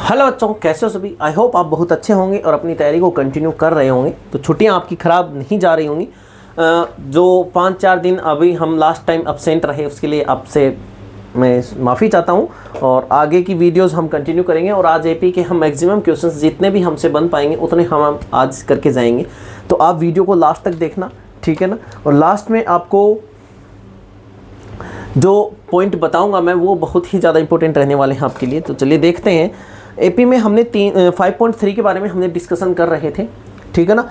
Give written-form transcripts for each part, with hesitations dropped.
Hello बच्चों, कैसे हो सभी। आई होप आप बहुत अच्छे होंगे और अपनी तैयारी को कंटिन्यू कर रहे होंगे। तो छुट्टियां आपकी ख़राब नहीं जा रही होंगी। जो 5-4 दिन अभी हम लास्ट टाइम अब्सेंट रहे उसके लिए आपसे मैं माफ़ी चाहता हूं। और आगे की वीडियोस हम कंटिन्यू करेंगे और आज एपी के हम मैक्सिमम क्वेश्चंस जितने भी हमसे बन पाएंगे उतने हम आज करके जाएंगे। तो आप वीडियो को लास्ट तक देखना, ठीक है ना। और लास्ट में आपको जो पॉइंट बताऊंगा मैं वो बहुत ही ज़्यादा इंपॉर्टेंट रहने वाले हैं आपके लिए। तो चलिए देखते हैं। एपी में हमने 5.3 के बारे में हमने डिस्कशन कर रहे थे, ठीक है ना।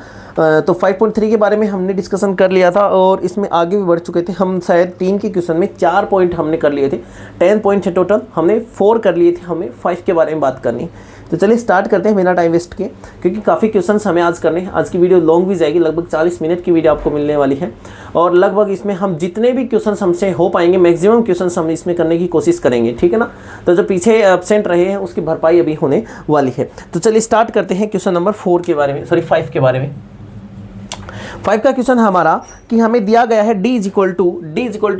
तो 5.3 के बारे में हमने डिस्कशन कर लिया था और इसमें आगे भी बढ़ चुके थे हम। शायद 3 के क्वेश्चन में 4 पॉइंट हमने कर लिए थे। 10 पॉइंट थे टोटल, हमने 4 कर लिए थे। हमें 5 के बारे में बात करनी। तो चलिए स्टार्ट करते हैं बिना टाइम वेस्ट के, क्योंकि काफ़ी क्वेश्चंस हमें आज करने हैं। आज की वीडियो लॉन्ग भी जाएगी, लगभग 40 मिनट की वीडियो आपको मिलने वाली है। और लगभग इसमें हम जितने भी क्वेश्चंस हमसे हो पाएंगे मैक्सिमम क्वेश्चंस हम इसमें करने की कोशिश करेंगे, ठीक है ना। तो जो पीछे एब्सेंट रहे हैं उसकी भरपाई अभी होने वाली है। तो चलिए स्टार्ट करते हैं क्वेश्चन नंबर 4 के बारे में, सॉरी 5 के बारे में। 5 का क्वेश्चन है हमारा कि हमें दिया गया है d इक्वल टू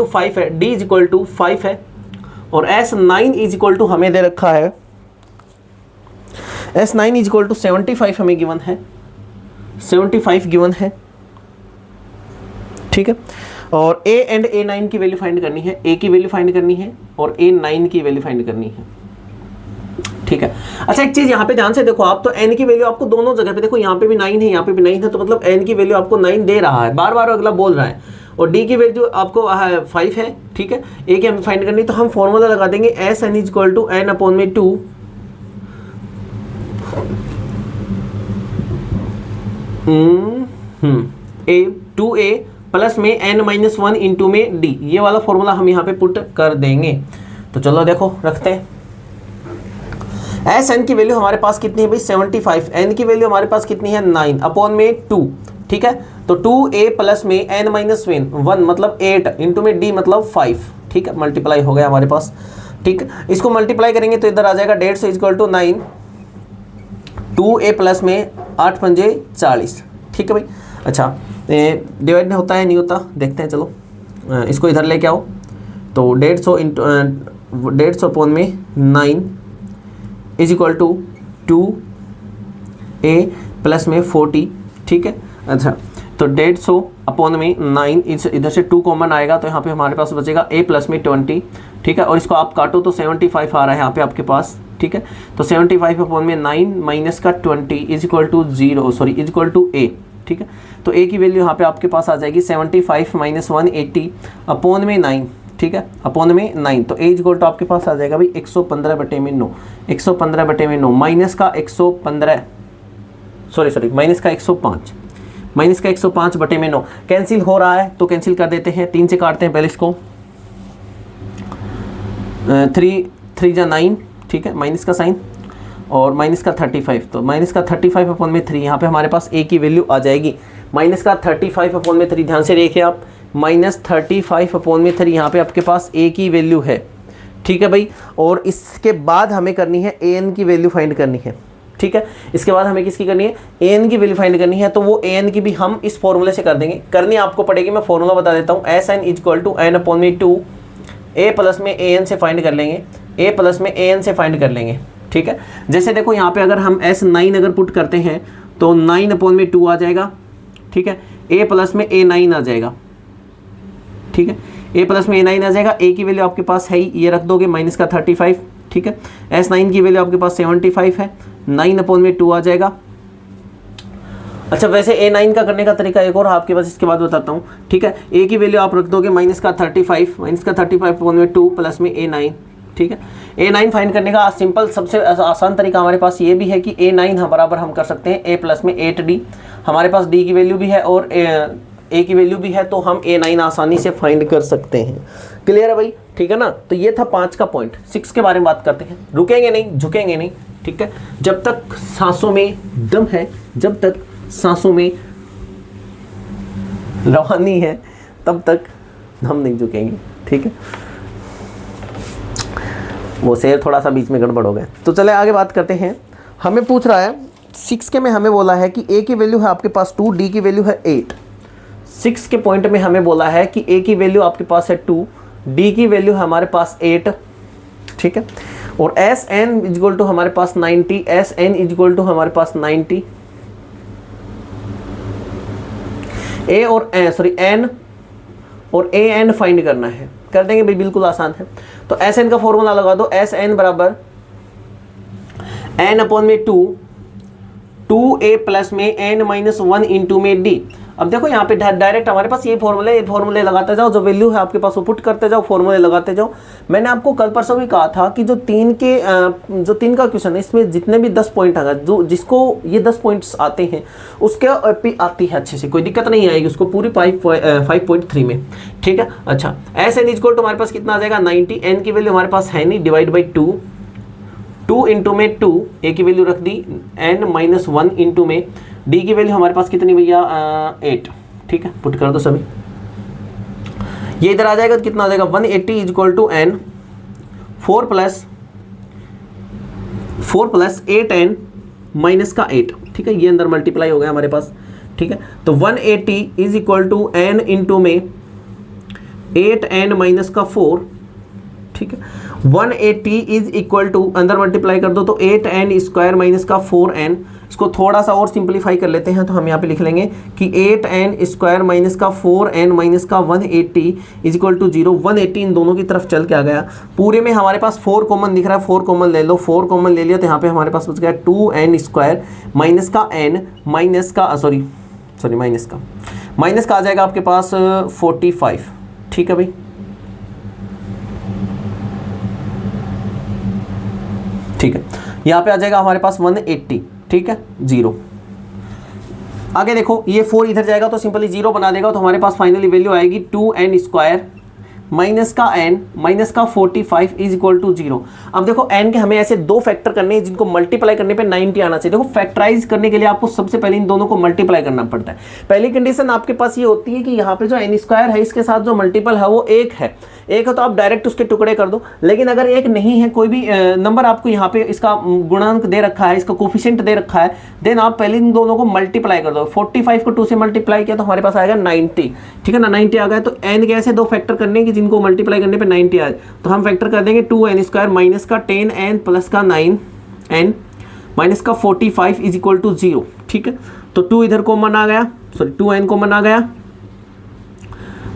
5 है, d इक्वल टू 5 है और S9 इज इक्वल टू हमें दे रखा है, S9 इज इक्वल टू 75 हमें गिवन है, 75 गिवन है, ठीक है। और A एंड A9 की वैल्यू फाइंड करनी है, A की वैल्यू फाइंड करनी है और A9 की वैल्यू फाइंड करनी है, ठीक है। अच्छा एक चीज यहाँ पे ध्यान से देखो आप, तो n की वैल्यू आपको दोनों जगह पे देखो, यहाँ पे भी 9 है, यहाँ पे भी 9 है, तो मतलब n की वैल्यू आपको 9 दे रहा है, बार बार अगला बोल रहा है। और d की वैल्यू आपको 5 है, ठीक है। a की हमें फाइंड करनी, तो हम फॉर्मूला लगा देंगे Sn is equal to n upon में 2 2a प्लस में n-1 इंटू में d, ये वाला फॉर्मूला हम यहाँ पे पुट कर देंगे। तो चलो देखो रखते हैं। Sn की वैल्यू हमारे पास कितनी है भाई 75, n की वैल्यू हमारे पास कितनी है 9 अपॉन में 2, ठीक है। तो 2a प्लस में n-1 मतलब 8 इंटू में d मतलब 5, ठीक है। मल्टीप्लाई हो गया हमारे पास, ठीक। इसको मल्टीप्लाई करेंगे तो इधर आ जाएगा 150 इक्वल टू 9, 2a प्लस में 8 पंजे 40, ठीक है भाई। अच्छा डिवाइड होता है नहीं होता देखते हैं, चलो इसको इधर लेके आओ। तो 150 अपॉन में 9 is equal to 2a plus में 40, ठीक है। अच्छा तो 150 अपॉन में 9, इधर से 2 कॉमन आएगा तो यहाँ पे हमारे पास बचेगा a प्लस में 20, ठीक है। और इसको आप काटो तो 75 आ रहा है यहाँ पे आपके पास, ठीक है। तो 75 अपॉन में 9 माइनस का 20 is equal to 0, sorry is equal to a, ठीक है। तो a की वैल्यू यहाँ पे आपके पास आ जाएगी 75 माइनस 180 अपॉन में 9, ठीक है, अपॉन में 9। तो a इक्वल टू आपके पास आ जाएगा भाई 115 बटे में 9, 115 बटे में 9 माइनस का 115, सॉरी माइनस का 105, माइनस का 105 बटे में 9 कैंसिल हो रहा है तो कैंसिल कर देते हैं। 3 से काटते हैं पहले इसको, 3 जा 9, ठीक है, माइनस का साइन और माइनस का 35, तो माइनस का 35 अपॉन में 3, यहाँ पे हमारे पास a की वैल्यू आ जाएगी माइनस का 35 अपॉन में 3। ध्यान से देखिए आप, माइनस 35 अपॉन में 3 यहाँ पे आपके पास a की वैल्यू है, ठीक है भाई। और इसके बाद हमें करनी है an की वैल्यू फाइंड करनी है, ठीक है। इसके बाद हमें किसकी करनी है an की वैल्यू फाइंड करनी है। तो वो an की भी हम इस फॉर्मूले से कर देंगे, करनी आपको पड़ेगी। मैं फॉर्मूला बता देता हूँ, Sn is equal to n upon में 2, a प्लस में an से फाइंड कर लेंगे, a प्लस में an से फाइंड कर लेंगे, ठीक है। जैसे देखो यहाँ पे अगर हम S9 अगर पुट करते हैं तो 9 अपॉन में 2 आ जाएगा, ठीक है। a प्लस में a9 आ जाएगा, ठीक है। a प्लस में a9 आ जाएगा। a की वैल्यू आपके पास है ही, ये रख दोगे माइनस का 35, ठीक है। S9 की वैल्यू आपके पास 75 है, 9 अपॉन में 2 आ जाएगा। अच्छा वैसे a9 का करने का तरीका एक और आपके पास इसके बाद बताता हूँ, ठीक है। a की वैल्यू आप रख दोगे माइनस का 35 अपॉन में 2 प्लस में a9, ठीक है। a9 फाइंड करने का सिंपल सबसे आसान तरीका हमारे पास ये भी है कि a9 बराबर हम कर सकते हैं a प्लस में 8d। हमारे पास d की वैल्यू भी है और a की वैल्यू भी है, तो हम a9 आसानी से फाइंड कर सकते हैं। क्लियर है भाई, ठीक है ना। तो ये था 5 का पॉइंट। 6 के बारे में बात करते हैं। रुकेंगे नहीं, झुकेंगे नहीं, ठीक है। जब तक सांसों में दम है, जब तक सांसों में रवानी है, तब तक हम नहीं झुकेंगे, ठीक है। वो शेर थोड़ा सा बीच में गड़बड़ हो गया। तो चले आगे बात करते हैं। हमें पूछ रहा है 6 के में हमें बोला है कि a की वैल्यू है आपके पास 2, d की वैल्यू है 8। 6 के पॉइंट में हमें बोला है कि a की वैल्यू आपके पास है 2, d की वैल्यू है हमारे पास 8, ठीक है। और एस एन इजक्वल टू हमारे पास 90, एस एन इजक्वल टू हमारे पास 90, ए और सॉरी एन और ए एन फाइंड करना है। कर देंगे भाई, बिल्कुल आसान है। तो एस एन का फॉर्मूला लगा दो, एस एन बराबर एन अपॉन में 2 ए प्लस में एन माइनस 1 इंटू में डी। अब देखो यहाँ पे डायरेक्ट हमारे पास ये फॉर्मूले लगाते जाओ, जो वैल्यू है आपके पास वो पुट करते जाओ, फॉर्मूले लगाते जाओ। मैंने आपको कल परसों भी कहा था कि जो 3 का क्वेश्चन है इसमें जितने भी 10 पॉइंट आएगा, जो जिसको ये 10 पॉइंट्स आते हैं उसके पे आती है अच्छे से, कोई दिक्कत नहीं आएगी उसको पूरी 5.3 में, ठीक है। अच्छा, एस एन इजक्वल टू हमारे पास कितना आ जाएगा 90, एन की वैल्यू हमारे पास है नहीं, डिवाइड बाई 2 इंटू में 2, ए की वैल्यू रख दी, एन माइनस 1 इंटू में डी की वैल्यू हमारे पास कितनी भैया 8, ठीक है। पुट कर दो सभी, ये इधर आ जाएगा तो कितना आ जाएगा 180 is equal to N 4 plus 8 N minus का 8, ठीक है। ये अंदर मल्टीप्लाई हो गया हमारे पास, ठीक है। तो 180 is equal to N into में 8 एन माइनस का 4, ठीक है। 180 इज इक्वल टू अंदर मल्टीप्लाई कर दो तो 8 एन स्क्वायर माइनस का 4 एन। इसको थोड़ा सा और सिंप्लीफाई कर लेते हैं तो हम यहाँ पे लिख लेंगे कि 8 एन स्क्वायर माइनस का 4 एन माइनस का 180 इज इक्वल टू 0। 180 इन दोनों की तरफ चल के आ गया, पूरे में हमारे पास 4 कॉमन दिख रहा है, 4 कॉमन ले लो, 4 कॉमन ले लिया तो यहाँ पे हमारे पास बच गया 2 एन स्क्वायर माइनस का एन माइनस का माइनस का आ जाएगा आपके पास 45, ठीक है भाई। ठीक है, यहाँ पे आ जाएगा हमारे पास 180, ठीक है, 0। आगे देखो ये 4 इधर जाएगा तो सिंपली 0 बना देगा, तो हमारे पास फाइनली वैल्यू आएगी 2 एन स्क्वायर माइनस का एन माइनस का 45 इज इक्वल टू 0। अब देखो एन के हमें ऐसे 2 फैक्टर करने हैं जिनको मल्टीप्लाई करने पे 90 आना चाहिए। देखो फैक्टराइज करने के लिए आपको सबसे पहले इन दोनों को मल्टीप्लाई करना पड़ता है। पहली कंडीशन आपके पास ये होती है कि यहाँ पे जो एन स्क्वायर है इसके साथ जो मल्टीपल है वो 1 है तो आप डायरेक्ट उसके टुकड़े कर दो। लेकिन अगर 1 नहीं है, कोई भी नंबर आपको यहाँ पे इसका गुणांक दे रखा है, इसका कोफिशिएंट दे रखा है, देन आप पहले इन दोनों को मल्टीप्लाई कर दो। 45 को 2 से मल्टीप्लाई किया तो हमारे पास आएगा 90, ठीक है ना। 90 आ गया तो एन के ऐसे 2 फैक्टर करने की जिनको मल्टीप्लाई करने पे 90 आए तो हम फैक्टर कर देंगे 2 एन स्क्वायर माइनस का 10 एन प्लस का 9 एन माइनस का 45 इज इक्वल टू 0, ठीक है। तो 2 इधर कॉमन आ गया, सॉरी 2 एन कॉमन आ गया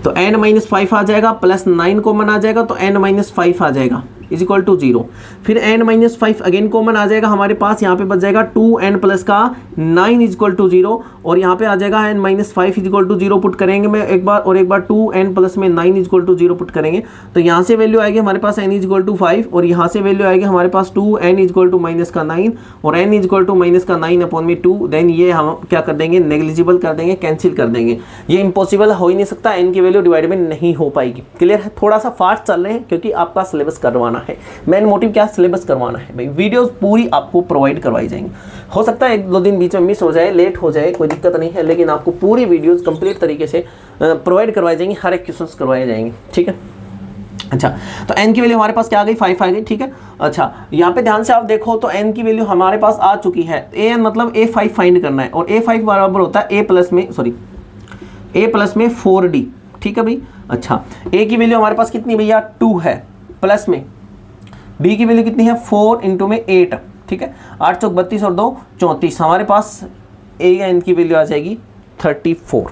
तो n माइनस 5 आ जाएगा, प्लस 9 कॉमन आ जाएगा तो n माइनस 5 आ जाएगा इज इक्वल टू 0। फिर n माइनस 5 अगेन कॉमन आ जाएगा हमारे पास, यहाँ पे बच जाएगा 2n प्लस का 9 इज इक्वल टू 0 और यहाँ पे आ जाएगा n minus 5 is equal to 0 put करेंगे मैं एक बार, और एक बार 2n प्लस में 9 इज इक्वल टू 0 पुट करेंगे तो यहाँ से वैल्यू आएगी हमारे पास n इज इक्वल टू 5 और यहाँ से वैल्यू आएगी हमारे पास 2n is equal to minus का 9 और n is equal to minus का 9 अपॉन में 2। देन ये हम क्या कर देंगे, नेग्लिजिबल कर देंगे, कैंसिल कर देंगे। ये इम्पॉसिबल हो ही नहीं सकता, n की वैल्यू डिवाइड में नहीं हो पाएगी। क्लियर है? थोड़ा सा फास्ट चल रहे हैं क्योंकि आपका सिलेबस करवाना है। मेन मोटिव क्या, सिलेबस करवाना है भाई। वीडियोस पूरी आपको प्रोवाइड करवाई जाएंगी। हो सकता है 1-2 दिन बीच में मिस हो जाए, लेट हो जाए, कोई दिक्कत नहीं है, लेकिन आपको पूरी वीडियोस कंप्लीट तरीके से प्रोवाइड करवाई जाएंगी, हर एक क्वेश्चंस करवाए जाएंगे, ठीक है। अच्छा, तो n की वैल्यू हमारे पास क्या आ गई, 5 आ गई, ठीक है। अच्छा, यहाँ पे ध्यान से आप देखो तो n की वैल्यू हमारे पास आ चुकी है। an मतलब a5 फाइंड करना है और a5 बराबर होता है a प्लस में 4d, ठीक है भाई। अच्छा, a की वैल्यू हमारे पास कितनी भैया 2 है, प्लस में d की वैल्यू कितनी है 4 इंटू में 8, ठीक है। 8 चौक 32 और 2 34, हमारे पास a या n की वैल्यू आ जाएगी 34।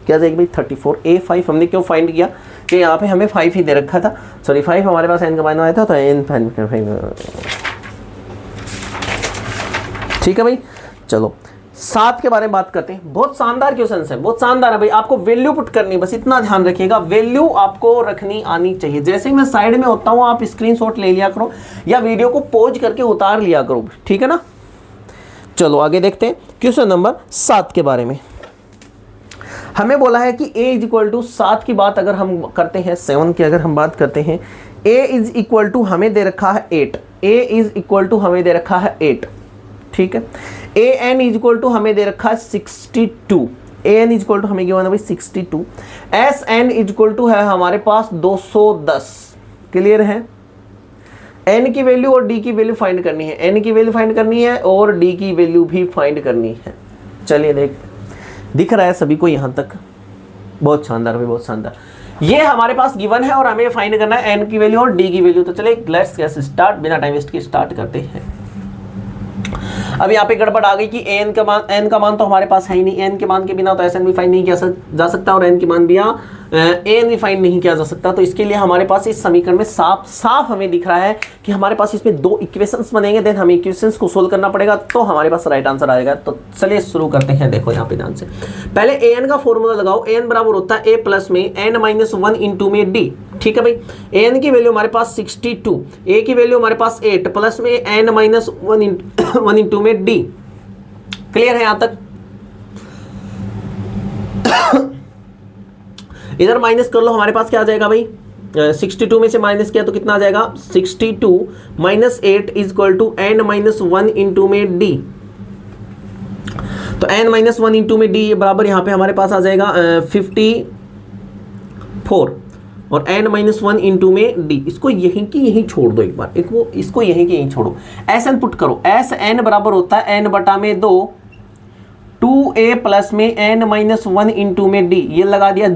क्या जाएगी भाई 34। a5 हमने क्यों फाइंड किया कि यहाँ पे हमें 5 ही दे रखा था, सॉरी 5 हमारे पास n का मान आया था तो n 5, ठीक है भाई। चलो 7 के बारे में बात करते हैं। बहुत शानदार क्वेश्चन है, बहुत शानदार है भाई। आपको वैल्यू पुट करनी, बस इतना ध्यान रखिएगा, वैल्यू आपको रखनी आनी चाहिए। जैसे ही मैं साइड में होता हूँ आप स्क्रीनशॉट ले लिया करो या वीडियो को पॉज करके उतार लिया करो, ठीक है ना। चलो आगे देखते हैं क्वेश्चन नंबर 7 के बारे में। हमें बोला है कि a इज इक्वल टू 7 की बात अगर हम करते हैं, 7 की अगर हम बात करते हैं, a इज इक्वल टू हमें दे रखा है 8, a इज इक्वल टू हमें दे रखा है 8, ठीक है। an इज इक्वल टू हमें दे रखा है 62, an इज इक्वल टू हमें गिवन है भाई 62, sn इज इक्वल टू है हमारे पास 210। क्लियर है? n की वैल्यू और d की वैल्यू फाइंड करनी है, n की वैल्यू फाइंड करनी है और d की वैल्यू भी फाइंड करनी है। चलिए दिख रहा है सभी को यहाँ तक? बहुत शानदार भाई, बहुत शानदार। ये हमारे पास गिवन है और हमें फाइंड करना है n की वैल्यू और d की वैल्यू। तो चलिए लेट्स गेट स्टार्ट, बिना टाइम वेस्ट के स्टार्ट करते हैं। अब यहाँ पे गड़बड़ आ गई कि n का मान तो हमारे पास है ही नहीं, n के मान के बिना तो SN भी फाइंड नहीं किया जा सकता और n के मान बिना an भी फाइंड नहीं किया जा सकता। तो इसके लिए हमारे पास इस समीकरण में साफ साफ हमें दिख रहा है कि हमारे पास इसमें दो इक्वेशंस बनेंगे, देन हमें इक्वेशंस को सोल्व करना पड़ेगा, तो हमारे पास राइट आंसर आएगा। तो चलिए शुरू करते हैं। देखो यहाँ पे ध्यान से, पहले an का फॉर्मूला लगाओ। an बराबर होता है a प्लस में n माइनस 1 इंटू में d। ठीक है भाई, an की वैल्यू हमारे पास 62, a की वैल्यू हमारे पास 8 प्लस में n माइनस 1 इंटू में d। क्लियर है यहाँ तक? इधर माइनस कर लो, हमारे पास क्या आ जाएगा भाई, 62 में से माइनस किया तो कितना आ जाएगा, 62 minus 8 is equal to n minus 1 into में d। तो n माइनस 1 इंटू में d बराबर यहाँ पे हमारे पास आ जाएगा 54 और n माइनस 1 इंटू में d। इसको यहीं की यहीं छोड़ दो एक बार, इसको यहीं की यहीं छोड़ो, SN पुट करो। SN बराबर होता है n बटा में 2 2a प्लस में n माइनस 1 इंटू में d। ये लगा दिया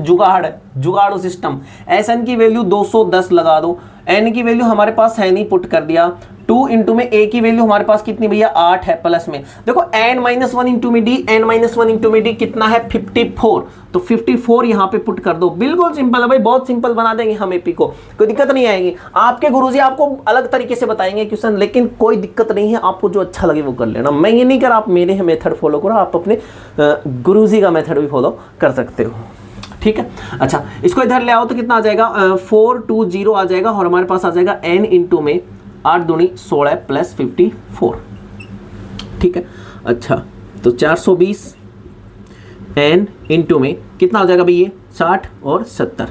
जुगाड़ो सिस्टम। SN की वैल्यू 210 लगा दो, n की वैल्यू हमारे पास है नहीं, पुट कर दिया। 2 इंटू में a की वैल्यू हमारे पास कितनी भैया, 8 है प्लस में। देखो n माइनस 1 इंटू में d, n माइनस 1 इंटू में d कितना है, 54। तो 54 यहाँ पे पुट कर दो। बिल्कुल सिंपल है भाई, बहुत सिंपल बना देंगे हम एपी को, कोई दिक्कत नहीं आएगी। आपके गुरुजी आपको अलग तरीके से बताएंगे क्वेश्चन, लेकिन कोई दिक्कत नहीं है, आपको जो अच्छा लगे वो कर लेना। मैं ये नहीं कर, आप मेरे मेथड फॉलो करो, आप अपने गुरुजी का मेथड भी फॉलो कर सकते हो। ठीक है, अच्छा इसको इधर ले आओ तो कितना आ जाएगा, 420 आ जाएगा और हमारे पास आ जाएगा n इंटू में 8 दूनी 16 प्लस 54। ठीक है, अच्छा तो 420 n इंटू में कितना आ जाएगा भाई, ये 60 और 70।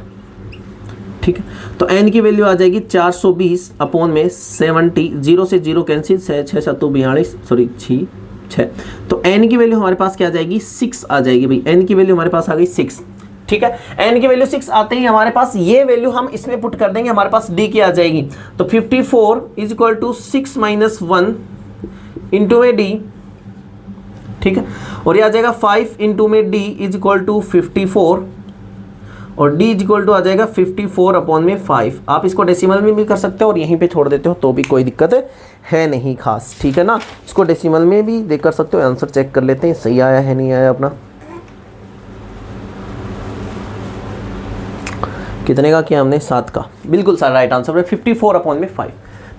ठीक है, तो n की वैल्यू आ जाएगी 420 अपॉन में 70, 0 से 0 कैंसिल, 6 6 7 42, सॉरी 6। तो n की वैल्यू हमारे पास क्या आ जाएगी, 6 आ जाएगी भाई। n की वैल्यू हमारे पास आ गई 6। ठीक है, n की वैल्यू 6 आते ही हमारे पास ये वैल्यू हम इसमें पुट कर देंगे, हमारे पास d की आ जाएगी। तो 54 is equal to 6 minus 1 into में d। ठीक है, और ये आ जाएगा 5 इंटू में d इज इक्वल टू 54 और d इज इक्वल टू आ जाएगा 54 अपॉन में 5। आप इसको डेसिमल में भी कर सकते हो और यहीं पे छोड़ देते हो तो भी कोई दिक्कत है नहीं खास। ठीक है ना, इसको डेसिमल में भी देख कर सकते हो। आंसर चेक कर लेते हैं सही आया है नहीं आया अपना। कितने का किया हमने, 7 का। बिल्कुल सारा राइट आंसर है, 54 अपॉन में 5।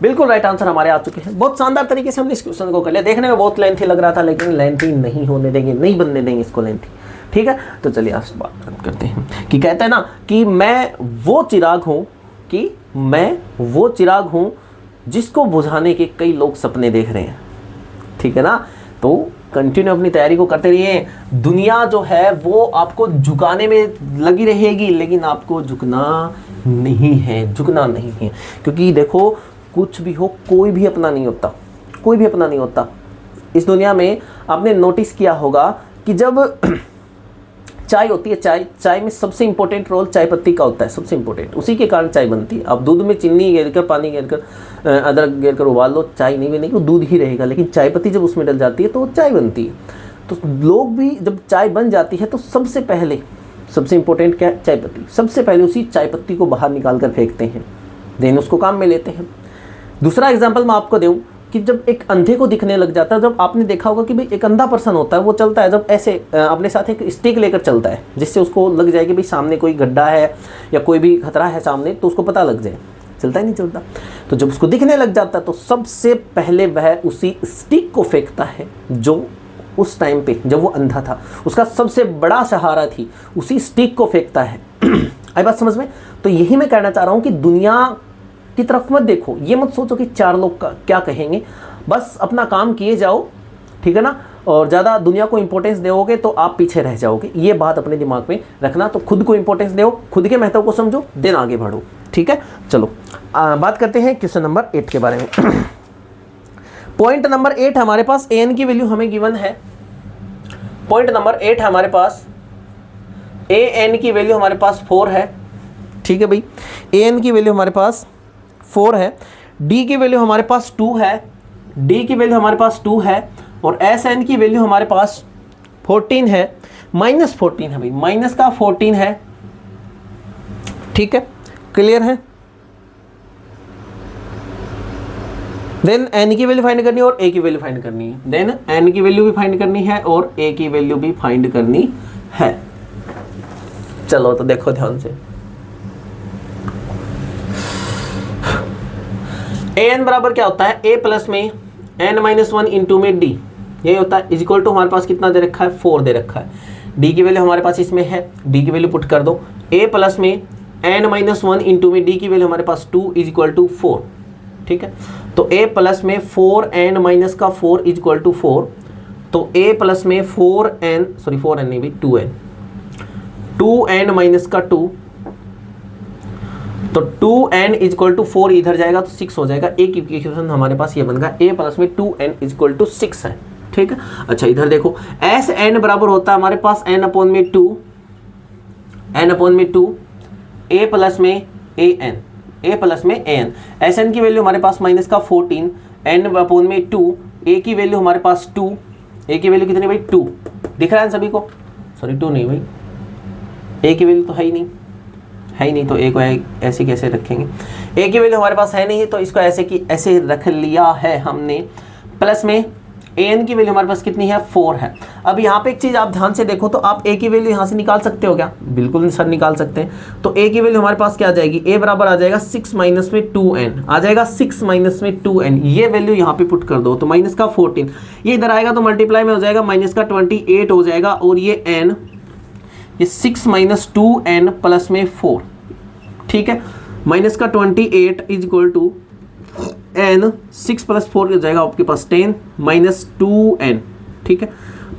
बिल्कुल राइट आंसर हमारे आ चुके हैं। बहुत शानदार तरीके से हमने इस क्वेश्चन को कर लिया। देखने में बहुत लेंथी लग रहा था, लेकिन लेंथी नहीं होने देंगे, नहीं बनने देंगे इसको लेंथी। ठीक है, तो चलिए आज बात करते हैं कि कहते हैं ना कि मैं वो चिराग हूँ जिसको बुझाने के कई लोग सपने देख रहे हैं। ठीक है ना, तो कंटिन्यू अपनी तैयारी को करते रहिए। दुनिया जो है वो आपको झुकाने में लगी रहेगी, लेकिन आपको झुकना नहीं है, क्योंकि देखो कुछ भी हो, कोई भी अपना नहीं होता। इस दुनिया में आपने नोटिस किया होगा कि जब चाय होती है, चाय में सबसे इंपॉर्टेंट रोल चाय पत्ती का होता है, सबसे इंपॉर्टेंट, उसी के कारण चाय बनती है। अब दूध में चीनी गिरकर, पानी गिरकर, अदरक गिरकर उबाल लो, चाय नहीं बनेगी, वो दूध ही रहेगा। लेकिन चाय पत्ती जब उसमें डल जाती है तो चाय बनती है। तो लोग भी जब चाय बन जाती है तो सबसे इंपॉर्टेंट क्या है, चाय पत्ती। सबसे पहले उसी चाय पत्ती को बाहर निकाल कर फेंकते हैं, देन उसको काम में लेते हैं। दूसरा एग्जाम्पल मैं आपको दूँ कि जब एक अंधे को दिखने लग जाता है, जब आपने देखा होगा कि भाई एक अंधा पर्सन होता है, वो चलता है जब ऐसे अपने साथ एक स्टिक लेकर चलता है, जिससे उसको लग जाए कि भाई सामने कोई गड्ढा है या कोई भी खतरा है सामने, तो उसको पता लग जाए। चलता ही नहीं चलता। तो जब उसको दिखने लग जाता है तो सबसे पहले वह उसी स्टिक को फेंकता है जो उस टाइम पे जब वो अंधा था उसका सबसे बड़ा सहारा थी, उसी स्टिक को फेंकता है। आई बात समझ में? तो यही मैं कहना चाह रहा हूँ कि दुनिया की तरफ मत देखो, ये मत सोचो कि 4 लोग का क्या कहेंगे, बस अपना काम किए जाओ। ठीक है ना, और ज़्यादा दुनिया को इंपॉर्टेंस दोगे तो आप पीछे रह जाओगे, ये बात अपने दिमाग में रखना। तो खुद को इंपॉर्टेंस दो, खुद के महत्व को समझो, देन आगे बढ़ो। ठीक है, चलो बात करते हैं क्वेश्चन नंबर 8 के बारे में। पॉइंट नंबर 8 हमारे पास an की वैल्यू हमें गिवन है। पॉइंट नंबर 8 हमारे पास an की वैल्यू हमारे पास 4 है। ठीक है भाई, an की वैल्यू हमारे पास 4 है, d की वैल्यू हमारे पास 2 है, और SN की वैल्यू हमारे पास 14 है, -14 है भाई, माइनस का 14 है, ठीक है, क्लियर है। देन n की वैल्यू फाइंड करनी है और a की वैल्यू फाइंड करनी है। देन n की वैल्यू भी फाइंड करनी है और a की वैल्यू भी फाइंड करनी है। चलो तो देखो ध्यान से, an बराबर क्या होता है, a प्लस में n माइनस 1 इंटू में d, यही होता है, इज इक्वल टू हमारे पास कितना दे रखा है, 4 दे रखा है। d की वैल्यू हमारे पास इसमें है, d की वैल्यू पुट कर दो, a प्लस में n माइनस 1 इंटू में d की वैल्यू हमारे पास 2 इज इक्वल टू 4, ठीक है। तो a प्लस में 4n माइनस का 4 इज इक्वल टू 4, तो a प्लस में 4n नहीं भाई 2n माइनस का 2, तो 2n इज इक्वल टू 4 इधर जाएगा तो 6 हो जाएगा। एक इक्वेशन हमारे पास ये बन गया, a प्लस में 2n इज इक्वल टू 6 है, ठीक है। अच्छा इधर देखो, एस एन बराबर होता है हमारे पास n अपॉन में 2, a प्लस में an, एस एन की वैल्यू हमारे पास माइनस का 14, n अपॉन में 2, a की वैल्यू हमारे पास 2, a की वैल्यू कितनी भाई 2, दिख रहा है सभी को, सॉरी 2 नहीं भाई, a की वैल्यू तो है ही नहीं, तो a को ऐसे कैसे रखेंगे, a की वैल्यू हमारे पास है नहीं, तो इसको ऐसे रख लिया है हमने। प्लस में an की वैल्यू हमारे पास कितनी है, 4 है। अब यहाँ पे एक चीज़ आप ध्यान से देखो, तो आप a की वैल्यू यहाँ से निकाल सकते हो क्या, बिल्कुल सर निकाल सकते हैं। तो a की वैल्यू हमारे पास क्या आ जाएगी, a बराबर आ जाएगा 6 माइनस में 2n, आ जाएगा 6 माइनस में 2n, ये वैल्यू यहाँ पे पुट कर दो, तो माइनस का 14, ये इधर आएगा तो मल्टीप्लाई में हो जाएगा, माइनस का 28 हो जाएगा, और ये n, ये 6 माइनस 2n प्लस में 4, ठीक है, माइनस का 28 is equal to n, 6 plus 4 हो जाएगा आपके पास 10 माइनस 2n, ठीक है।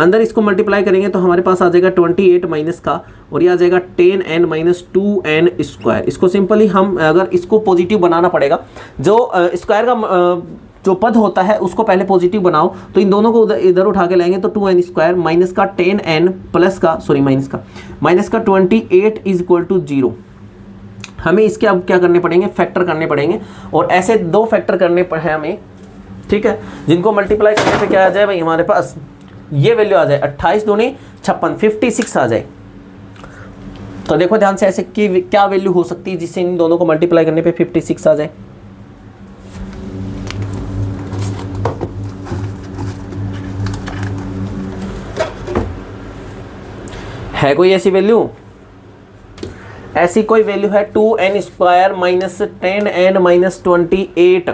अंदर इसको मल्टीप्लाई करेंगे तो हमारे पास आ जाएगा 28 माइनस का, और ये आ जाएगा 10n माइनस 2n स्क्वायर। इसको सिंपली हम अगर इसको पॉजिटिव बनाना पड़ेगा, जो स्क्वायर का जो पद होता है उसको पहले पॉजिटिव बनाओ, तो इन दोनों को इधर उठा के लाएंगे तो 2n स्क्वायर माइनस का 10n प्लस का माइनस का 28 इज इक्वल टू 0। हमें इसके अब क्या करने पड़ेंगे, फैक्टर करने पड़ेंगे, और ऐसे 2 फैक्टर करने पड़े हमें, ठीक है, जिनको मल्टीप्लाई करने पे क्या आ जाए भाई, हमारे पास ये वैल्यू आ जाए 28 दूनी 56, 56 आ जाए। तो देखो ध्यान से, ऐसे की क्या वैल्यू हो सकती है जिससे इन दोनों को मल्टीप्लाई करने पे 56 आ जाए। है कोई ऐसी वैल्यू, ऐसी कोई वैल्यू है 2n square minus 10n minus 28,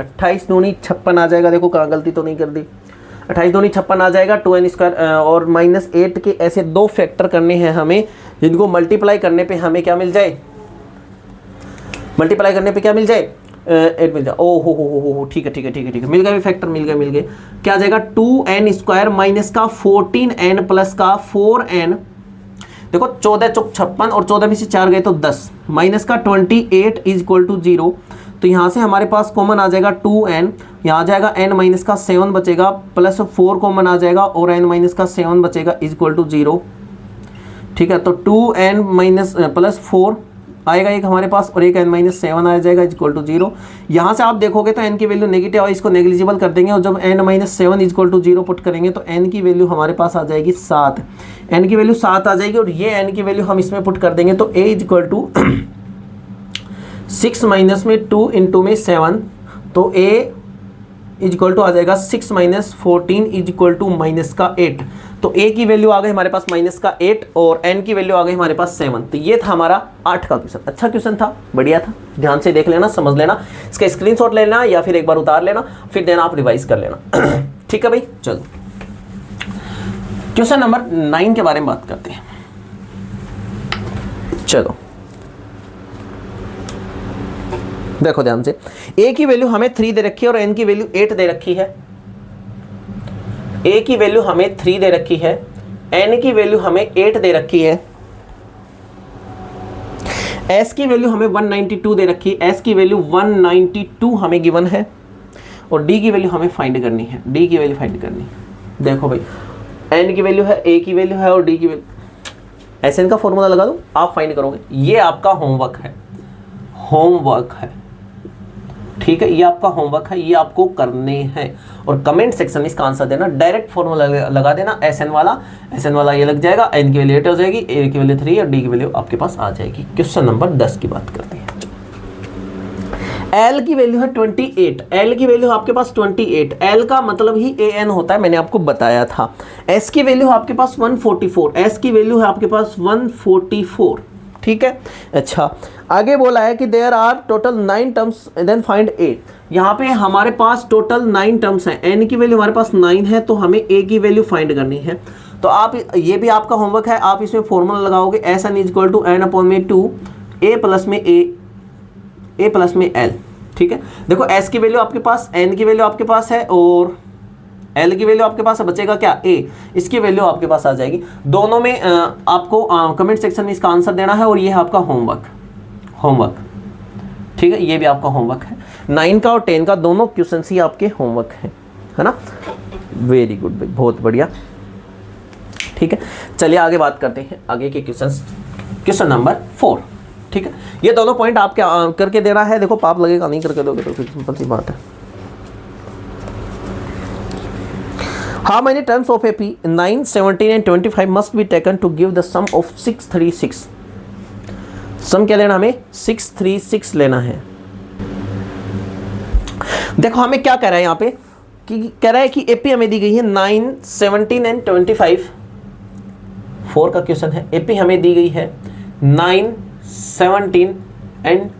28 दूनी 56 आ जाएगा। देखो कहाँ गलती तो नहीं कर दी, 28 दूनी 56 आ जाएगा, 2n स्क्वायर और माइनस 8 के ऐसे 2 फैक्टर करने हैं हमें, जिनको मल्टीप्लाई करने पे हमें क्या मिल जाए, मल्टीप्लाई करने पे क्या मिल जाए, 8 मिल जाए। ओ हो, ठीक है, मिल गए फैक्टर, मिल गए। क्या आ जाएगा, 2n स्क्वायर माइनस का 14n प्लस का 4n, देखो 14 चौक 56 और 14 में से 4 गए तो 10, माइनस का 28 इज इक्वल टू 0। तो यहाँ से हमारे पास कॉमन आ जाएगा 2n, यहाँ आ जाएगा n माइनस का 7 बचेगा, प्लस 4 कॉमन आ जाएगा और n माइनस का 7 बचेगा इज इक्वल टू 0, ठीक है। तो 2n माइनस प्लस 4 आएगा एक हमारे पास, और एक n माइनस 7 आ जाएगा इज इक्वल टू 0। यहाँ से आप देखोगे तो n की वैल्यू नेगेटिव है, इसको नेग्लिजिबल कर देंगे, और जब n minus 7 is equal to 0 put करेंगे तो n की वैल्यू हमारे पास आ जाएगी 7, n की वैल्यू 7 आ जाएगी, और ये n की वैल्यू हम इसमें पुट कर देंगे तो a is equal to 6 minus में 2 इंटू में 7, तो a इज इक्वल टू आ जाएगा 6 minus 14 is equal to minus का 8। तो a की वैल्यू आ गई हमारे पास माइनस का 8 और n की वैल्यू आ गई हमारे पास 7। तो ये था हमारा 8 का क्वेश्चन। अच्छा क्वेश्चन था, बढ़िया था, ध्यान से देख लेना, समझ लेना, इसका स्क्रीनशॉट ले लेना या फिर एक बार उतार लेना, फिर देना आप रिवाइज कर लेना। ठीक है भाई, चलो क्वेश्चन नंबर 9 के बारे में बात करते हैं। चलो देखो ध्यान से, a की वैल्यू हमें 3 दे रखी है और n की वैल्यू 8 दे रखी है। a की वैल्यू हमें 3 दे रखी है, n की वैल्यू हमें 8 दे रखी है, s की वैल्यू हमें 192 दे रखी है, s की वैल्यू 192 हमें गिवन है, और d की वैल्यू हमें फाइंड करनी है, d की वैल्यू फाइंड करनी है। देखो भाई, n की वैल्यू है, a की वैल्यू है और d की वैल्यू, SN का फॉर्मूला लगा दो, आप फाइंड करोगे। ये आपका होमवर्क है, होमवर्क है, ठीक है, ये आपका होमवर्क है, ये आपको करने हैं और कमेंट सेक्शन में इसका आंसर देना। डायरेक्ट फॉर्मूला लगा देना, एस एन वाला ये लग जाएगा, एन की वैल्यू 8 हो जाएगी, ए की वैल्यू 3 और डी की वैल्यू आपके पास आ जाएगी। क्वेश्चन नंबर 10 की बात करते हैं। एल की वैल्यू है 28, एल की वैल्यू आपके पास 28, एल का मतलब ही ए एन होता है, मैंने आपको बताया था। एस की वैल्यू आपके पास 144, एस की वैल्यू है आपके पास 144, ठीक है। अच्छा, आगे बोला है कि there are total 9 terms then find a. यहाँ पे हमारे पास टोटल 9 टर्म्स हैं, एन की वैल्यू हमारे पास 9 है, तो हमें ए की वैल्यू फाइंड करनी है। तो आप ये भी आपका होमवर्क है, आप इसमें फॉर्मूला लगाओगे S N is equal to N upon में 2 ए प्लस में एल, ठीक है। देखो एस की वैल्यू आपके पास, एन की वैल्यू आपके पास है और एल की वैल्यू आपके पास है, बचेगा क्या ए, इसकी वैल्यू आपके पास आ जाएगी। दोनों में आपको कमेंट सेक्शन में इसका आंसर देना है और ये है आपका होमवर्क, ठीक है। ये भी आपका होमवर्क है, 9 का और 10 का दोनों क्वेश्चन ही आपके होमवर्क है ना। वेरी गुड, बहुत बढ़िया, ठीक है। चलिए आगे बात करते हैं आगे के क्वेश्चन नंबर 4, ठीक है। ये दोनों पॉइंट आपके करके देना है। देखो पाप लगेगा, नहीं करके दोगे तो फिर सिंपल सी बात है। How many terms of AP 9, 17 and 25 must be taken to give the sum of 636? सम क्या लेना हमें, 636 लेना है। देखो हमें क्या कह रहा है यहाँ पे कि कह रहा है कि एपी हमें दी गई है 9, 17 एंड 25, 4 का क्वेश्चन है। एपी हमें दी गई है 9, 17 एंड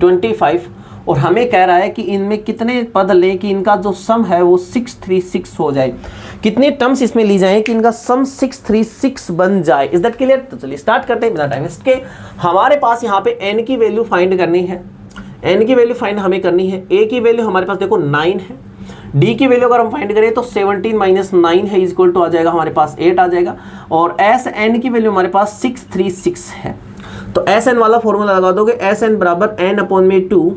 25 और हमें कह रहा है कि इनमें कितने पद लें कि इनका जो सम है वो 636 हो जाए। कितने टर्म्स इसमें ली जाए कि इनका सम 636 बन जाए। Is that clear? तो चलिए स्टार्ट करते हैं बिना टाइम वेस्ट के। हमारे पास यहाँ पे n की वैल्यू फाइंड करनी है, n की वैल्यू फाइंड हमें करनी है। a की वैल्यू हमारे पास देखो 9 है, d की वैल्यू अगर हम फाइंड करें तो 17 माइनस 9 है इक्वल टू आ जाएगा हमारे पास 8 आ जाएगा और एस एन की वैल्यू हमारे पास 636 है। तो एस एन वाला फॉर्मूला लगा दोगे, एस एन बराबर एन अपॉन में 2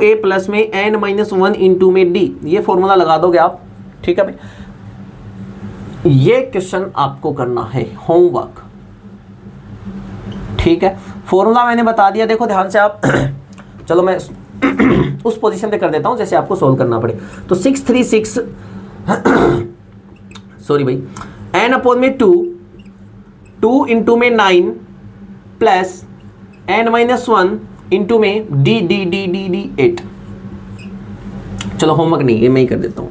ए प्लस में एन माइनस 1 इंटू में डी, ये फॉर्मूला लगा दोगे आप, ठीक है भाई। ये क्वेश्चन आपको करना है होमवर्क, ठीक है। फॉर्मूला मैंने बता दिया, देखो ध्यान से आप चलो मैं उस पोजीशन पे कर देता हूं जैसे आपको सोल्व करना पड़े। तो 636 सॉरी भाई, एन अपॉन में 2 इंटू में 9 प्लस एन माइनस 1 इंटू में डी 8। चलो होमवर्क नहीं, ये मैं ही कर देता हूँ,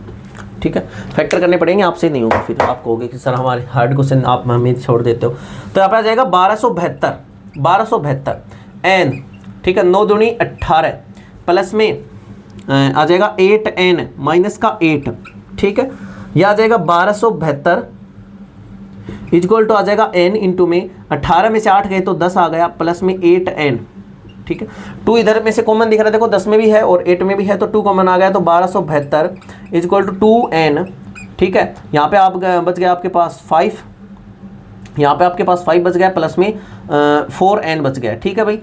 ठीक है। फैक्टर करने पड़ेंगे, आपसे नहीं होगा, फिर आप कहोगे कि सर हमारे हार्ड क्वेश्चन आप हमें छोड़ देते हो। तो यहाँ पे आ जाएगा 1272 एन, ठीक है, 9 दूनी 18 प्लस में आ जाएगा 8 एन माइनस का 8, ठीक है। यह आ जाएगा 1272 इक्वल टू आ जाएगा n इंटू में 18 में से 8 गए तो 10 आ गया प्लस में 8n, ठीक है। 2 इधर में से कॉमन दिख रहा है, देखो 10 में भी है और 8 में भी है तो 2 कॉमन आ गया, तो 1272 इक्वल टू 2n, ठीक है। यहाँ पे आप बच गया आपके पास 5, यहाँ पे आपके पास 5 बच गया प्लस में 4n बच गया, ठीक है भाई,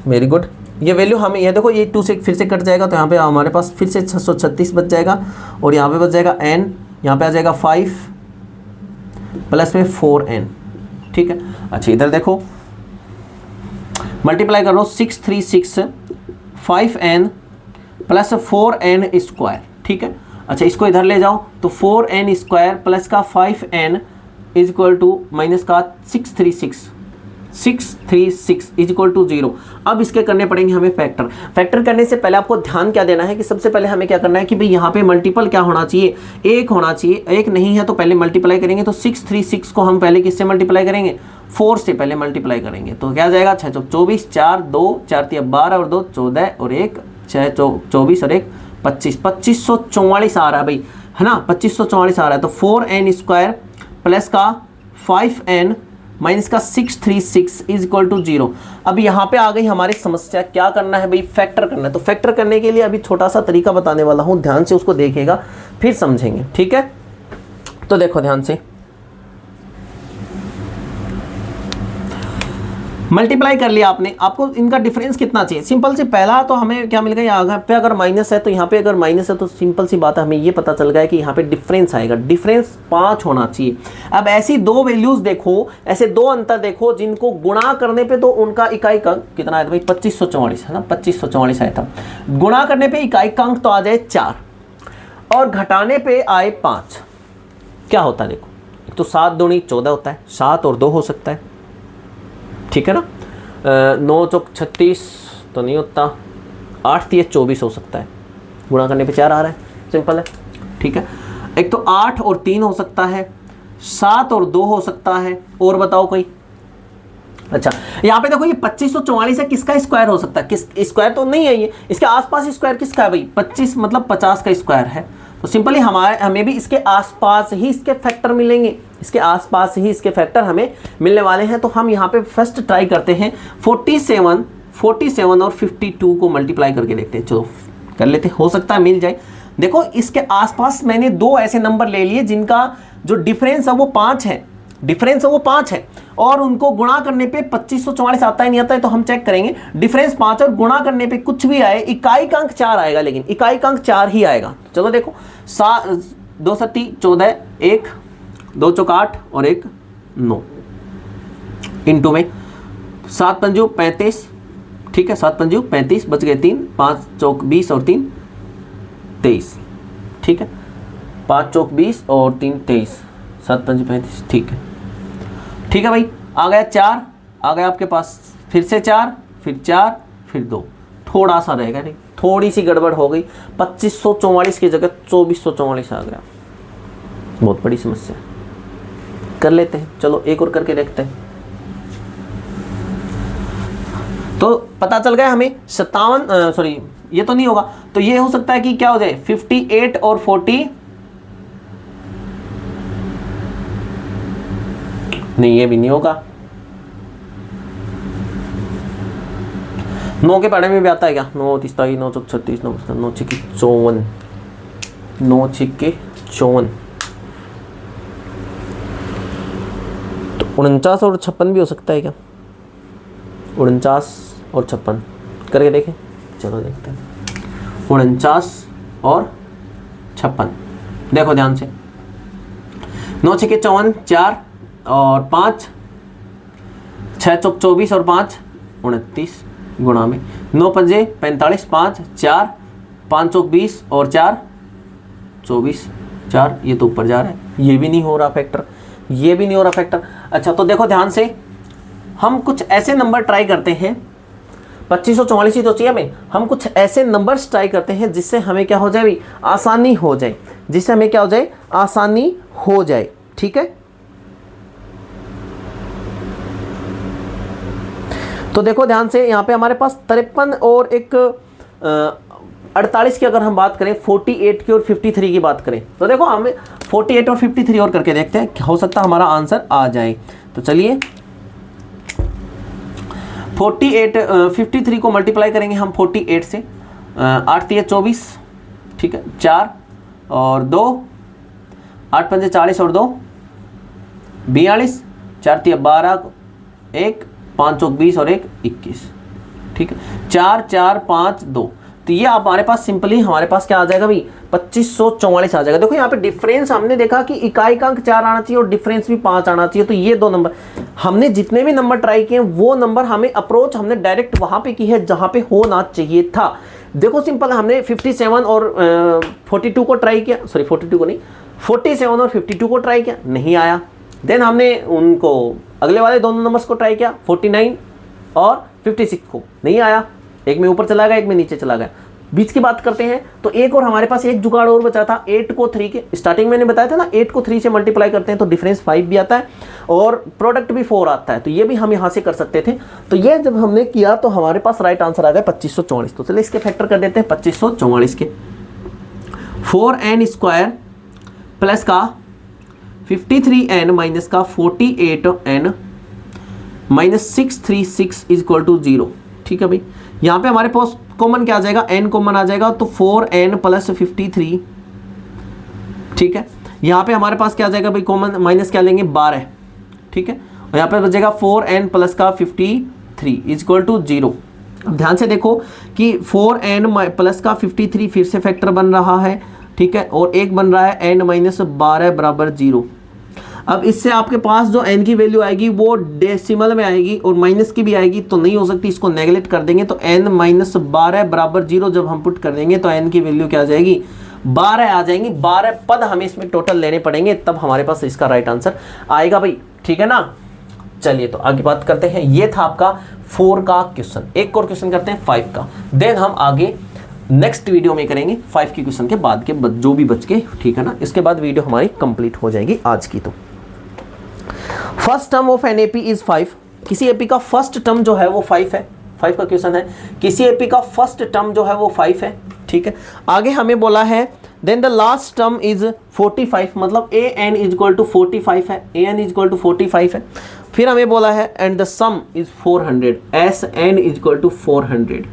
वेरी गुड। ये वैल्यू हमें ये देखो ये 2 से फिर से कट जाएगा तो यहाँ पे हमारे पास फिर से 636 बच जाएगा और यहाँ पे बच जाएगा n, यहाँ पे आ जाएगा 5 प्लस में 4n, ठीक है। अच्छा इधर देखो मल्टीप्लाई कर लो, 636 5n प्लस 4n स्क्वायर, ठीक है। अच्छा इसको इधर ले जाओ तो 4n स्क्वायर प्लस का 5n is equal to minus का 636 इज इक्वल टू 0। अब इसके करने पड़ेंगे हमें फैक्टर करने से पहले आपको ध्यान क्या देना है कि सबसे पहले हमें क्या करना है कि भाई यहाँ पे मल्टीपल क्या होना चाहिए, 1 होना चाहिए। 1 नहीं है तो पहले मल्टीप्लाई करेंगे, तो 636 को हम पहले किससे मल्टीप्लाई करेंगे, 4 से पहले मल्टीप्लाई करेंगे। तो क्या जाएगा 6 24 4 2 4 3 12 और 2 14 और 1 6 24 और 1 25 2544 आ रहा है भाई, है ना, 2544 आ रहा है। तो 4n स्क्वायर प्लस का 5n माइनस का 636 इज इक्वल टू 0। अब यहाँ पे आ गई हमारी समस्या, क्या करना है भाई, फैक्टर करना है। तो फैक्टर करने के लिए अभी छोटा सा तरीका बताने वाला हूँ, ध्यान से उसको देखिएगा फिर समझेंगे, ठीक है। तो देखो ध्यान से, मल्टीप्लाई कर लिया आपने, आपको इनका डिफरेंस कितना चाहिए? सिंपल से पहला तो हमें क्या मिल गया, यहाँ पे अगर माइनस है तो यहाँ पे अगर माइनस है तो सिंपल सी बात है, हमें ये पता चल गया कि यहाँ पे डिफरेंस आएगा, डिफरेंस 5 होना चाहिए। अब ऐसी दो वैल्यूज देखो, ऐसे दो अंतर देखो जिनको गुणा करने पे तो उनका इकाई अंक कितना आया था भाई, 2544 है ना, 2544 आया था। गुणा करने पे इकाई अंक तो आ जाए 4 और घटाने पे आए 5, क्या होता है देखो, एक तो 7 दूनी 14 होता है, 7 और 2 हो सकता है, ठीक है ना, 9 चौक 36 तो नहीं होता, 8 3 24 हो सकता है, गुणा करने पे 4 आ रहा है, सिंपल है, ठीक है। एक तो 8 और 3 हो सकता है, 7 और 2 हो सकता है, और बताओ कोई। अच्छा यहाँ पे देखो ये 2544 है, किसका स्क्वायर हो सकता है, किस स्क्वायर तो नहीं है ये, इसके आसपास स्क्वायर किसका है भाई, 25 मतलब 50 का स्क्वायर है, तो सिंपली हमें भी इसके आसपास ही इसके फैक्टर मिलेंगे, इसके आसपास ही इसके फैक्टर हमें मिलने वाले हैं। तो हम यहाँ पे फर्स्ट ट्राई करते हैं 47 और 52 को मल्टीप्लाई करके देखते हैं, चलो कर लेते हैं, हो सकता है मिल जाए। देखो इसके आसपास मैंने दो ऐसे नंबर ले लिए जिनका जो डिफरेंस है वो 5 है, डिफरेंस है वो 5 है, और उनको गुणा करने पे 2544 आता है नहीं आता है, तो हम चेक करेंगे डिफरेंस 5 और गुणा करने पे कुछ भी आए, इकाई अंक 4 आएगा, लेकिन इकाई अंक 4 ही आएगा। चलो देखो 2 7 14, 1 2 चौक 8 और 1 9 इंटू में 7 पंजू 35, ठीक है, 7 पंजू 35 बच गए 3, 5 चौक 20 और 3 23, ठीक है, 5 चौक 20 और 3 23, 7 पंजू 35, ठीक है, ठीक है भाई। आ गया 4, आ गया आपके पास, फिर से 4, फिर 4, फिर 2, थोड़ा सा रहेगा, नहीं थोड़ी सी गड़बड़ हो गई, 2544 की जगह 2444 आ गया, बहुत बड़ी समस्या, कर लेते हैं, चलो एक और करके देखते हैं। तो पता चल गया हमें 57, सॉरी ये तो नहीं होगा, तो ये हो सकता है कि क्या हो जाए 58 और 40, नहीं ये भी नहीं होगा, 9 के पढ़े में भी आता है क्या, 9 3 9 चौक 36 9 6 54, 9 6 54, तो 49 और 56 भी हो सकता है क्या, 49 और 56 करके देखें, चलो देखते हैं, 49 और 56, देखो ध्यान से, 9 6 54, 4 और 5, 6 चौक 24 और 5 29 गुणा में 9 पंजे 45, 5 4, 5 चौक 20 और 4 24, 4 ये तो ऊपर जा रहा है, ये भी नहीं हो रहा फैक्टर, ये भी नहीं हो रहा फैक्टर। अच्छा तो देखो ध्यान से, हम कुछ ऐसे नंबर ट्राई करते हैं, 2544 ही तो चाहिए हमें, हम कुछ ऐसे नंबर्स ट्राई करते हैं जिससे हमें क्या हो जाए भाई, आसानी हो जाए, जिससे हमें क्या हो जाए, आसानी हो जाए, ठीक है। तो देखो ध्यान से, यहाँ पे हमारे पास 53 और एक 48 की अगर हम बात करें, 48 की और 53 की बात करें, तो देखो हमें 48 और 53 और करके देखते हैं, हो सकता है हमारा आंसर आ जाए। तो चलिए 53 को मल्टीप्लाई करेंगे हम 48 से, 8 3 24, ठीक है, 4 और 2, 8 5 40 और 2 42, 4 3 12, 1 5 चौक 20 और 1 21, ठीक है, 4 4 5 2, तो ये हमारे पास सिंपली हमारे पास क्या आ जाएगा भाई, 2544 आ जाएगा। देखो यहाँ पे डिफरेंस हमने देखा कि इकाई का अंक 4 आना चाहिए और डिफरेंस भी 5 आना चाहिए, तो ये दो नंबर, हमने जितने भी नंबर ट्राई किए वो नंबर हमें अप्रोच हमने डायरेक्ट वहां पे की है जहां पे होना चाहिए था। देखो सिंपल, हमने 57 और 42 को ट्राई किया, सॉरी 42 को नहीं, 47 और 52 को ट्राई किया, नहीं आया। देन हमने उनको अगले वाले दोनों नंबर्स को ट्राई किया, 49 और 56 को, नहीं आया, एक में ऊपर चला गया, एक में नीचे चला गया। बीच की बात करते हैं तो एक और हमारे पास एक जुगाड़ और बचा था, 8 को 3 के, स्टार्टिंग मैंने बताया था ना, 8 को 3 से मल्टीप्लाई करते हैं तो डिफरेंस 5 भी आता है और प्रोडक्ट भी 4 आता है, तो ये भी हम यहाँ से कर सकते थे। तो ये जब हमने किया तो हमारे पास राइट आंसर आ गया 2544। तो चलिए इसके फैक्टर कर देते हैं 2544 के, 4n² प्लस का 53n माइनस का 48n minus 636 is equal to 0, ठीक है भाई। यहाँ पे हमारे पास कॉमन क्या आ जाएगा, n कॉमन आ जाएगा, तो 4n प्लस 53, ठीक है। यहाँ पे हमारे पास क्या आ जाएगा भाई, कॉमन माइनस क्या लेंगे 12, ठीक है, और यहाँ पे बचेगा 4n प्लस का 53 53 इज इक्वल टू 0। अब ध्यान से देखो कि 4n प्लस का 53 फिर से फैक्टर बन रहा है, ठीक है, और एक बन रहा है n माइनस 12 बराबर 0। अब इससे आपके पास जो n की वैल्यू आएगी वो डेसिमल में आएगी और माइनस की भी आएगी, तो नहीं हो सकती, इसको नेगलेक्ट कर देंगे। तो n माइनस 12 बराबर 0 जब हम पुट कर देंगे तो n की वैल्यू क्या आ जाएगी, 12 आ जाएंगी। 12 पद हमें इसमें टोटल लेने पड़ेंगे, तब हमारे पास इसका राइट आंसर आएगा भाई, ठीक है ना। चलिए तो आगे बात करते हैं। ये था आपका 4 का क्वेश्चन। एक और क्वेश्चन करते हैं 5 का, देन हम आगे नेक्स्ट वीडियो में करेंगे 5 के क्वेश्चन के बाद के जो भी बच के, ठीक है ना। इसके बाद वीडियो हमारी कंप्लीट हो जाएगी आज की। तो first term of an AP is 5। किसी एपी का फर्स्ट टर्म जो है वो 5 है। 5 का क्वेश्चन है, किसी एपी का फर्स्ट टर्म जो है वो 5 है, ठीक है। आगे हमें बोला है then the last term is 45, मतलब A N is equal to 45 है, A N is equal to 45 है। फिर हमें बोला है and the sum is 400, S N is equal to 400।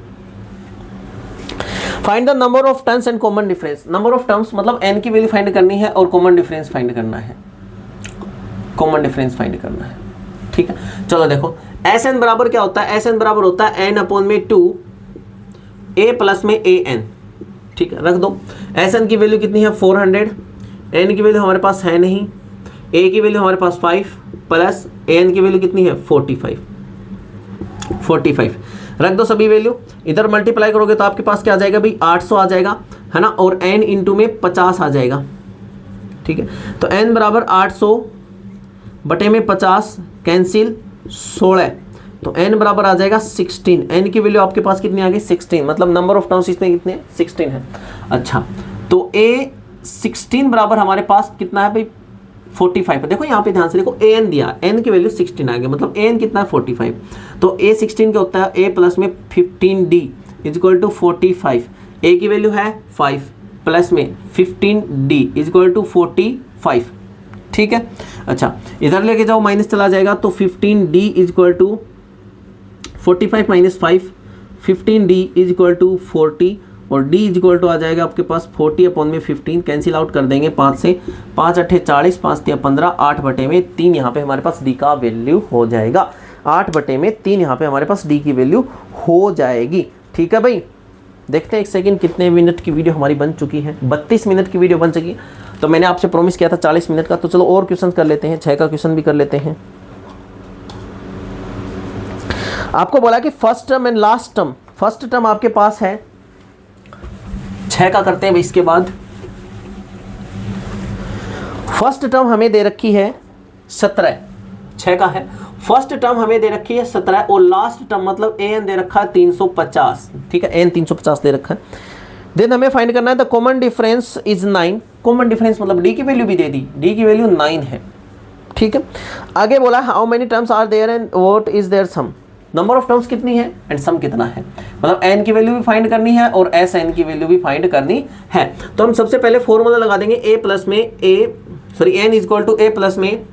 Find the number of terms and common difference. Number of terms मतलब N की वैल्यू find करनी है और कॉमन डिफरेंस फाइंड करना है, कॉमन डिफरेंस फाइंड करना है, ठीक है। चलो देखो एस एन बराबर क्या होता है, एस एन बराबर होता है एन अपॉन में 2 ए प्लस में ए एन, ठीक है। रख दो, एस एन की वैल्यू कितनी है 400, एन की वैल्यू हमारे पास है नहीं, ए की वैल्यू हमारे पास 5 प्लस ए एन की वैल्यू कितनी है 45 रख दो सभी वैल्यू। इधर मल्टीप्लाई करोगे तो आपके पास क्या आ जाएगा भाई 800 आ जाएगा, है ना, और n इंटू में 50 आ जाएगा, ठीक है। तो n बराबर 800 बटे में 50 कैंसिल 16, तो n बराबर आ जाएगा 16। n की वैल्यू आपके पास कितनी आ गई 16, मतलब नंबर ऑफ टर्म्स इसमें कितने 16 है। अच्छा तो a 16 बराबर हमारे पास कितना है भाई 45। देखो यहाँ पे ध्यान से देखो an दिया, n की वैल्यू 16 आ गई, मतलब an कितना है 45। तो a 16 क्या होता है a प्लस में 15d is equal to 45, a की वैल्यू है 5 प्लस में 15d इज इक्वल टू 45, ठीक है। अच्छा इधर लेके जाओ माइनस चला जाएगा, तो 15d is equal to 45 minus 5, 15d is equal to 40 और d इज इक्वल टू आ जाएगा आपके पास 40 अपॉन में 15, कैंसिल आउट कर देंगे 5 से, 5 8 40, 5 3 15, 8 बटे में 3 यहाँ पे हमारे पास d का वैल्यू हो जाएगा। 8 बटे में 3 यहाँ पे हमारे पास d की वैल्यू हो जाएगी, ठीक है भाई। देखते हैं एक सेकंड कितने मिनट की वीडियो हमारी बन चुकी है, 32 मिनट की वीडियो बन चुकी है। तो मैंने आपसे प्रॉमिस किया था 40 मिनट का, तो चलो और क्वेश्चन कर लेते हैं, 6 का क्वेश्चन भी कर लेते हैं। आपको बोला कि first term and last term, first term आपके पास है 6 का करते हैं भाई। इसके बाद फर्स्ट टर्म हमें दे रखी है 17, 6 का है। फर्स्ट टर्म हमें दे रखी है 17 और लास्ट टर्म मतलब एन दे रखा है 350, ठीक है, एन 350 दे रखा है। देन हमें फाइंड करना है the common difference is 9। Common difference मतलब डी की वैल्यू भी दे दी, डी की वैल्यू 9 है, ठीक है। आगे बोला how many terms are there and what is their sum. Number of terms कितनी है एंड सम कितना है, मतलब n की वैल्यू भी फाइंड करनी है और एस एन की वैल्यू भी फाइंड करनी है। तो हम सबसे पहले फॉर्मूला लगा देंगे a प्लस में n is equal to a plus में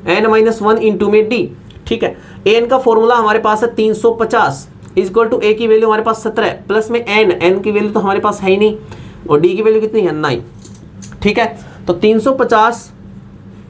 n माइनस 1 इंटू में d, ठीक है। n का फॉर्मूला हमारे पास है 350 इज इक्वल टू a की वैल्यू हमारे पास 17 प्लस में n की वैल्यू तो हमारे पास है ही नहीं और d की वैल्यू कितनी है 9, ठीक है। तो 350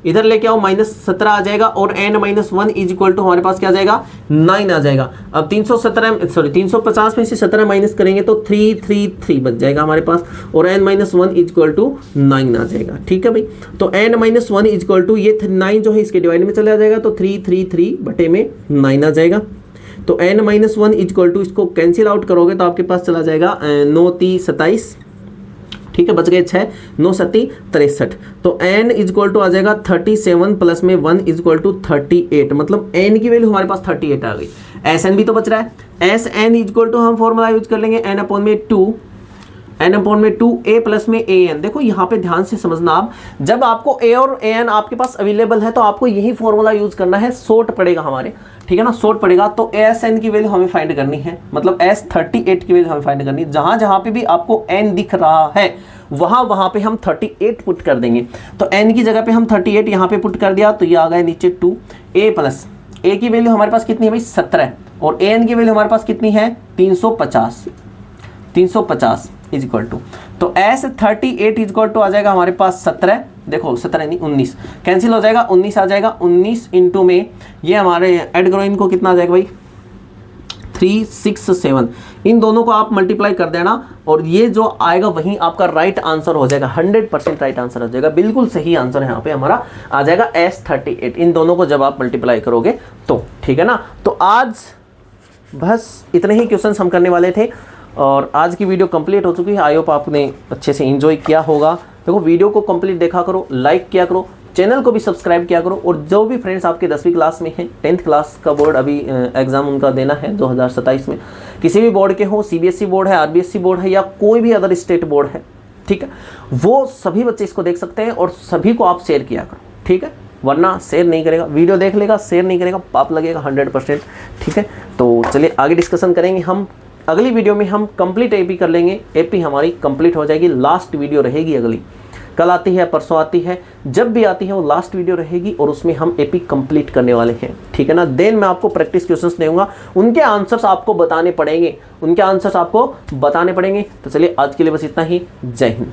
इधर लेके आओ माइनस 17 आ जाएगा और n minus 1 is equal to हमारे पास क्या आ जाएगा 9 आ जाएगा। अब 350 में से 17 माइनस करेंगे तो 333 बच जाएगा हमारे पास और n minus 1 is equal to 9 आ जाएगा, ठीक है भाई। तो n minus 1 is equal to ये 9 जो है इसके डिवाइड में चला जाएगा तो 333 बटे में 9 आ जाएगा। तो n minus 1 is equal to इसको कैंसिल आउट करोगे तो आपके पास चला जाएगा 9 3 27, ठीक है, बच गए 6 9 7 63। तो n इज इक्वल टू आ जाएगा 37 प्लस में 1 इज इक्वल टू 38, मतलब n की वैल्यू हमारे पास 38 आ गई। एस एन भी तो बच रहा है, S N is equal to हम फॉर्मूला यूज कर लेंगे n अपॉन में 2 a प्लस में ए एन। देखो यहाँ पे ध्यान से समझना आप, जब आपको a और ए एन आपके पास अवेलेबल है तो आपको यही फॉर्मूला यूज करना है, शॉर्ट पड़ेगा हमारे, ठीक है ना, शॉर्ट पड़ेगा। तो एस एन की वैल्यू हमें फाइंड करनी है, मतलब एस 38 की वैल्यू हमें फाइंड करनी है। जहां जहां पे भी आपको n दिख रहा है वहां पे हम 38 पुट कर देंगे। तो n की जगह पे हम 38 यहाँ पे पुट कर दिया तो ये आ गया नीचे 2 a प्लस a की वैल्यू हमारे पास कितनी है भाई 17 और an की वैल्यू हमारे पास कितनी है 350 इज इक्वल टू, तो एस 38 इज इक्वल टू आ जाएगा हमारे पास 17, देखो 17 नहीं 19 कैंसिल हो जाएगा, 19 आ जाएगा। 19 इंटू में ये हमारे ऐड करो इनको कितना आ जाएगा भाई 3 6 7, इन दोनों को आप मल्टीप्लाई कर देना और ये जो आएगा वहीं आपका राइट आंसर हो जाएगा, 100% राइट आंसर हो जाएगा, बिल्कुल सही आंसर यहाँ पे हमारा आ जाएगा S38। इन दोनों को जब आप मल्टीप्लाई करोगे तो, ठीक है ना। तो आज बस इतने ही क्वेश्चंस हम करने वाले थे और आज की वीडियो कंप्लीट हो चुकी है। आई होप आपने अच्छे से एंजॉय किया होगा। देखो वीडियो को कंप्लीट देखा करो, लाइक किया करो, चैनल को भी सब्सक्राइब किया करो और जो भी फ्रेंड्स आपके 10वीं क्लास में हैं, 10th क्लास का बोर्ड अभी एग्ज़ाम उनका देना है 2027 में, किसी भी बोर्ड के हो, CBSE बोर्ड है, RBSE बोर्ड है या कोई भी अदर स्टेट बोर्ड है, ठीक है, वो सभी बच्चे इसको देख सकते हैं और सभी को आप शेयर किया करो, ठीक है। वरना शेयर नहीं करेगा, वीडियो देख लेगा, शेयर नहीं करेगा, पाप लगेगा 100%, ठीक है। तो चलिए आगे डिस्कशन करेंगे हम। अगली वीडियो में हम कंप्लीट AP कर लेंगे, AP हमारी कंप्लीट हो जाएगी, लास्ट वीडियो रहेगी अगली, कल आती है, परसों आती है, जब भी आती है वो लास्ट वीडियो रहेगी और उसमें हम AP कंप्लीट करने वाले हैं, ठीक है ना। देन मैं आपको प्रैक्टिस क्वेश्चंस दूंगा, उनके आंसर्स आपको बताने पड़ेंगे, तो चलिए आज के लिए बस इतना ही। जय हिंद।